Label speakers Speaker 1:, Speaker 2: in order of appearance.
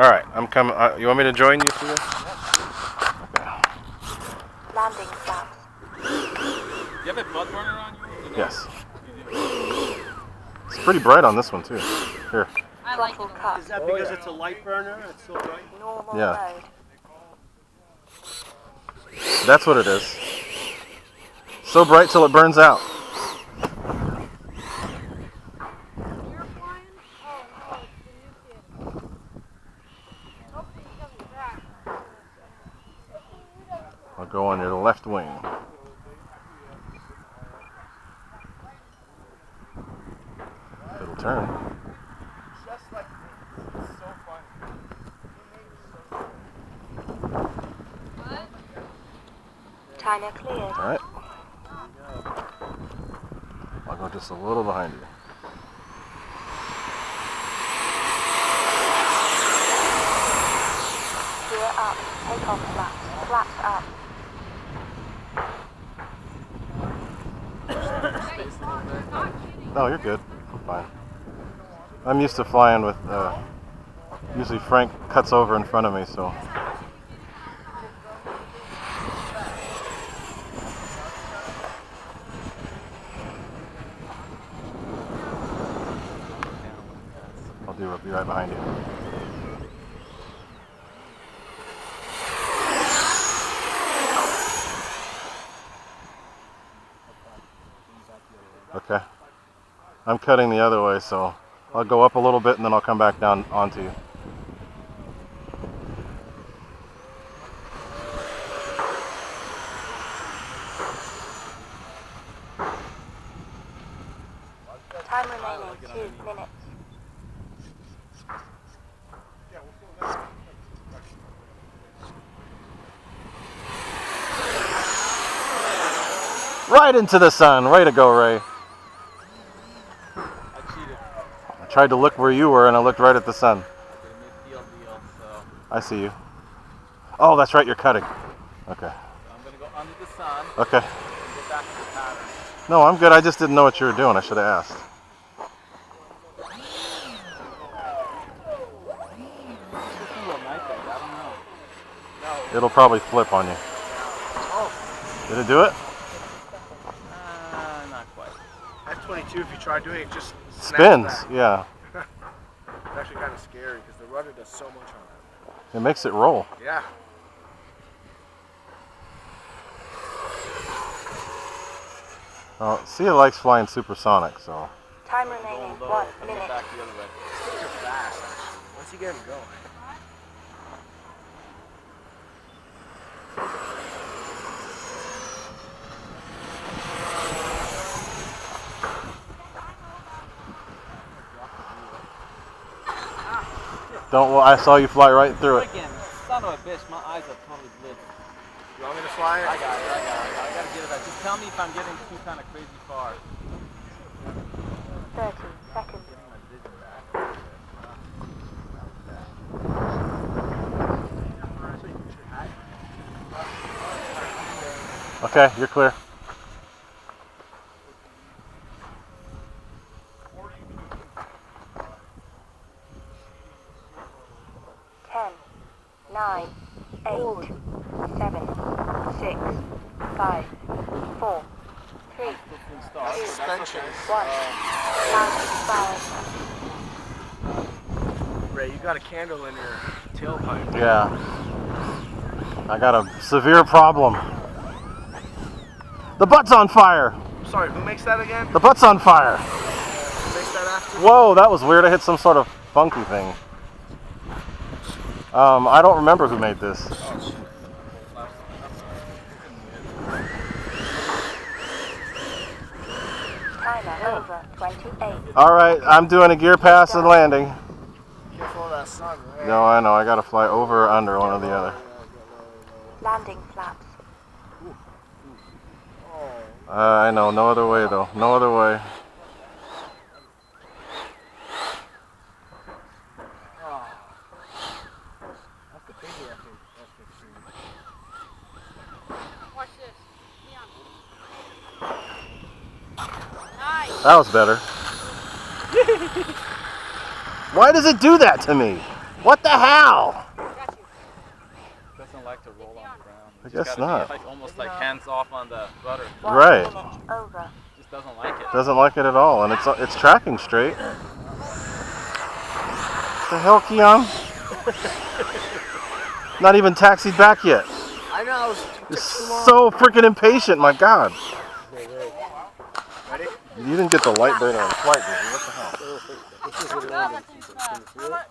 Speaker 1: Alright, I'm coming. You want me to join you through this? Okay.
Speaker 2: Landing flaps.
Speaker 3: Do you have a blood burner on you?
Speaker 1: Yes. It's pretty bright on this one too. Here.
Speaker 2: I like it.
Speaker 4: Is that because it's a light burner? It's so bright?
Speaker 2: Normal
Speaker 1: Yeah.
Speaker 2: mode.
Speaker 1: That's what it is. So bright till it burns out.
Speaker 5: You're flying? Oh no, it's the nucleus. Hopefully it doesn't crack.
Speaker 1: I'll go on your left wing. It'll turn.
Speaker 4: Just like this. It's so funny.
Speaker 5: What?
Speaker 2: China cleared.
Speaker 1: Alright. I'll go just a little behind you.
Speaker 2: Gear up. Take off flaps. Flaps up.
Speaker 1: No, you're good. I'm fine. I'm used to flying with, usually Frank cuts over in front of me, so. I'll be right behind you. Okay. I'm cutting the other way, so I'll go up a little bit and then I'll come back down onto you.
Speaker 2: Time remaining 2 minutes.
Speaker 1: Right into the sun. Way to go, Ray.
Speaker 3: I cheated.
Speaker 1: I tried to look where you were and I looked right at the sun.
Speaker 3: Deal, so
Speaker 1: I see you. Oh, that's right, you're cutting. Okay.
Speaker 3: I'm gonna go under the sun
Speaker 1: Okay.
Speaker 3: and get back to the pattern.
Speaker 1: No, I'm good. I just didn't know what you were doing. I should have asked.
Speaker 3: It's just a little night there. I don't know.
Speaker 1: It'll probably flip on you. Did it do it?
Speaker 3: Not quite.
Speaker 4: At 22, if you try doing it, just
Speaker 1: Spins,
Speaker 4: snaps back.
Speaker 1: yeah.
Speaker 4: It's actually kind of scary because the rudder does so much on it.
Speaker 1: It makes it roll.
Speaker 4: Yeah.
Speaker 1: Well, Sia likes flying supersonic, so.
Speaker 2: Time remaining
Speaker 3: Roll
Speaker 2: 1
Speaker 3: low and
Speaker 2: minute.
Speaker 3: get back the other way.
Speaker 4: These things are fast, actually. Once you get them going.
Speaker 1: Don't. I saw you fly right through it.
Speaker 3: Again, son of a bitch, my eyes are totally lit.
Speaker 4: You want me to fly it?
Speaker 3: I got it. I gotta get it out. Just tell me if I'm getting too kind of crazy far.
Speaker 2: 30 seconds.
Speaker 3: Getting my vision back.
Speaker 1: Okay, you're clear.
Speaker 2: Ten, 9, 8, 7, 6, 5, 4, 3, 2,
Speaker 4: Suspension.
Speaker 2: 1. Landing fire.
Speaker 4: Ray, you got a candle in your tailpipe.
Speaker 1: Yeah. I got a severe problem. The butt's on fire!
Speaker 4: Sorry, who makes that again?
Speaker 1: The butt's on fire!
Speaker 4: Who makes that after?
Speaker 1: Whoa, that was weird. I hit some sort of funky thing. I don't remember who made this.
Speaker 2: Timer over 28.
Speaker 1: Alright, I'm doing a gear pass and landing.
Speaker 4: Careful of that sun, Ray.
Speaker 1: No, I know. I gotta fly over or under, one or the other.
Speaker 2: Landing flaps.
Speaker 1: I know. No other way, though. No other way.
Speaker 4: That's the bigger F-15.
Speaker 5: Watch this. Neon. Nice.
Speaker 1: That was better. Why does it do that to me? What the hell?
Speaker 5: Got you.
Speaker 3: Doesn't like to roll on the ground.
Speaker 1: I
Speaker 3: Just
Speaker 1: guess
Speaker 3: gotta
Speaker 1: not.
Speaker 3: Be like almost like hands off on the rudder.
Speaker 1: Right.
Speaker 2: Over.
Speaker 3: Just doesn't like it.
Speaker 1: Doesn't like it at all, and it's tracking straight. The hell, Keon? Not even taxied back yet.
Speaker 4: I know.
Speaker 1: You're so freaking impatient, my God.
Speaker 4: Ready?
Speaker 1: You didn't get the light burner on flight, did you? What the hell?
Speaker 5: No, that's in,